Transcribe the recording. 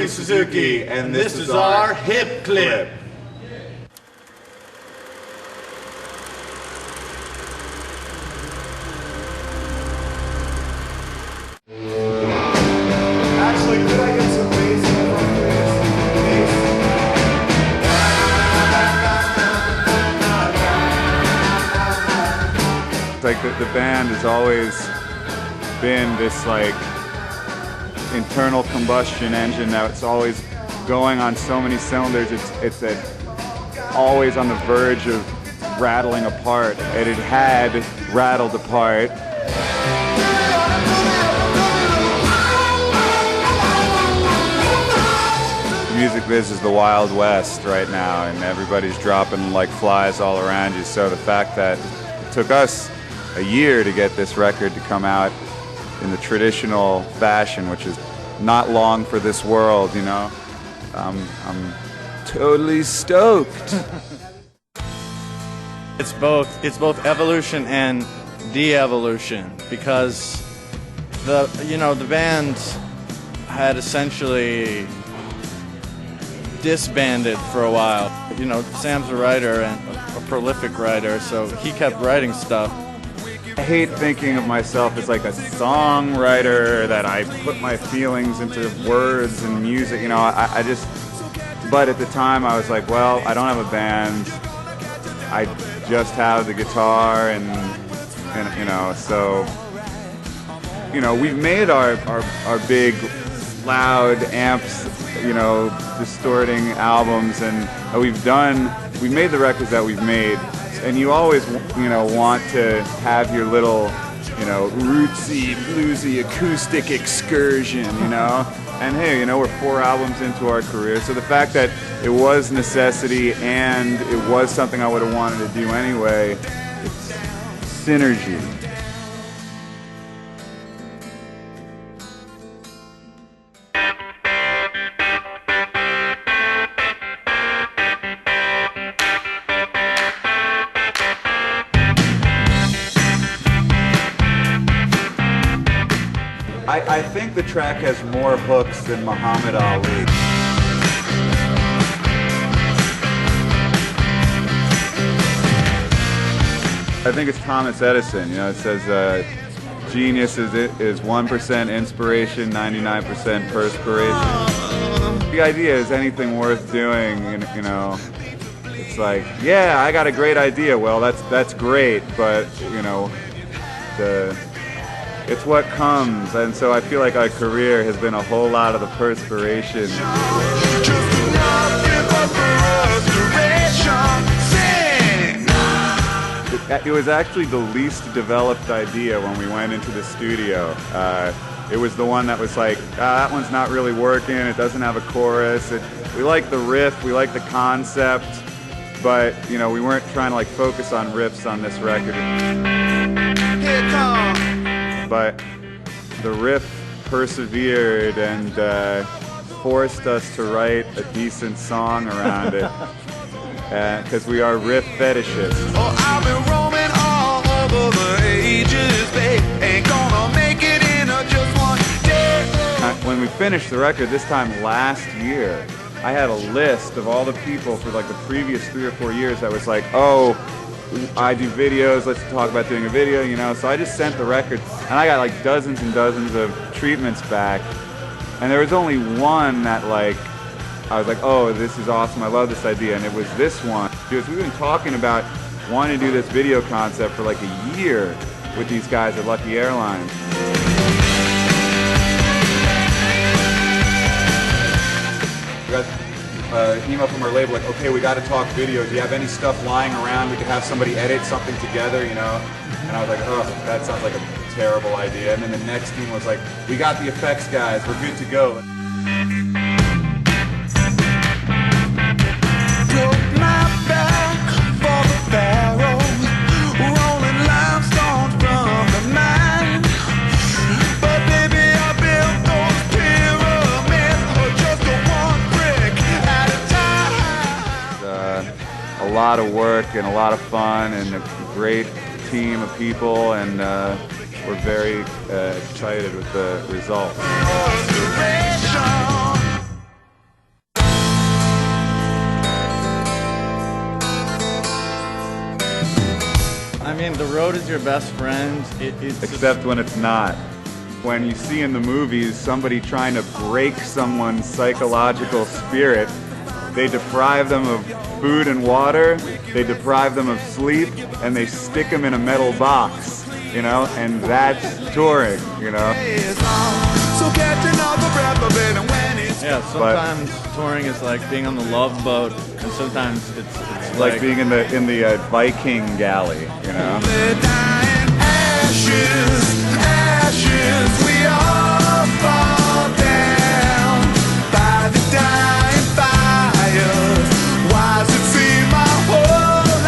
Mooney Suzuki, and this is our hip clip. Actually, could I get some bass in the front, please? It's like the band has always been this like internal combustion engine that's always going on so many cylinders. It's always on the verge of rattling apart, and it had rattled apart. Music biz is the Wild West right now, and everybody's dropping like flies all around you. So the fact that it took us a year to get this record to come out in the traditional fashion, which is not long for this world, you know. I'm totally stoked. It's both evolution and de-evolution, because the band had essentially disbanded for a while. You know, Sam's a writer and a prolific writer, so he kept writing stuff. I hate thinking of myself as like a songwriter, that I put my feelings into words and music, you know. I just, but at the time I was like, well, I don't have a band, I just have the guitar, and you know, so, you know, we've made our big loud amps, you know, distorting albums, and we've made the records that we've made. And you always, you know, want to have your little, you know, rootsy, bluesy, acoustic excursion, you know? And hey, you know, we're 4 albums into our career, so the fact that it was necessity and it was something I would have wanted to do anyway, it's synergy. I think the track has more hooks than Muhammad Ali. I think it's Thomas Edison. You know, it says genius is 1% inspiration, 99% perspiration. The idea is anything worth doing, you know. It's like, yeah, I got a great idea. Well, that's great, but you know, it's what comes, and so I feel like our career has been a whole lot of the perspiration. It was actually the least developed idea when we went into the studio. It was the one that was like, that one's not really working, it doesn't have a chorus. We like the riff, we like the concept, but you know, we weren't trying to like focus on riffs on this record. But the riff persevered and forced us to write a decent song around it, because we are riff fetishists. Oh, I've been roaming all over the ages, babe. Ain't gonna make it in just one day. When we finished the record this time last year, I had a list of all the people for like the previous 3 or 4 years that was like, oh, I do videos, let's talk about doing a video, you know. So I just sent the record, and I got like dozens and dozens of treatments back, and there was only one that like, I was like, oh, this is awesome, I love this idea, and it was this one. Because we've been talking about wanting to do this video concept for like a year with these guys at Lucky Airlines. We got email from our label like, okay, we got to talk video. Do you have any stuff lying around? We could have somebody edit something together, you know? And I was like, oh, that sounds like a terrible idea. And then the next team was like, we got the effects guys, we're good to go. Broke my back for the barrel, rolling limestones from the mine. But baby, I built those pyramids just one brick at a time. A lot of work and a lot of fun and a great team of people, and we're very excited with the results. saying the road is your best friend. It's Except when it's not. When you see in the movies somebody trying to break someone's psychological spirit, they deprive them of food and water, they deprive them of sleep, and they stick them in a metal box, you know, and that's touring, you know. Yeah, sometimes touring is like being on the Love Boat, and sometimes it's Like being in the Viking galley, you know. Ashes, ashes,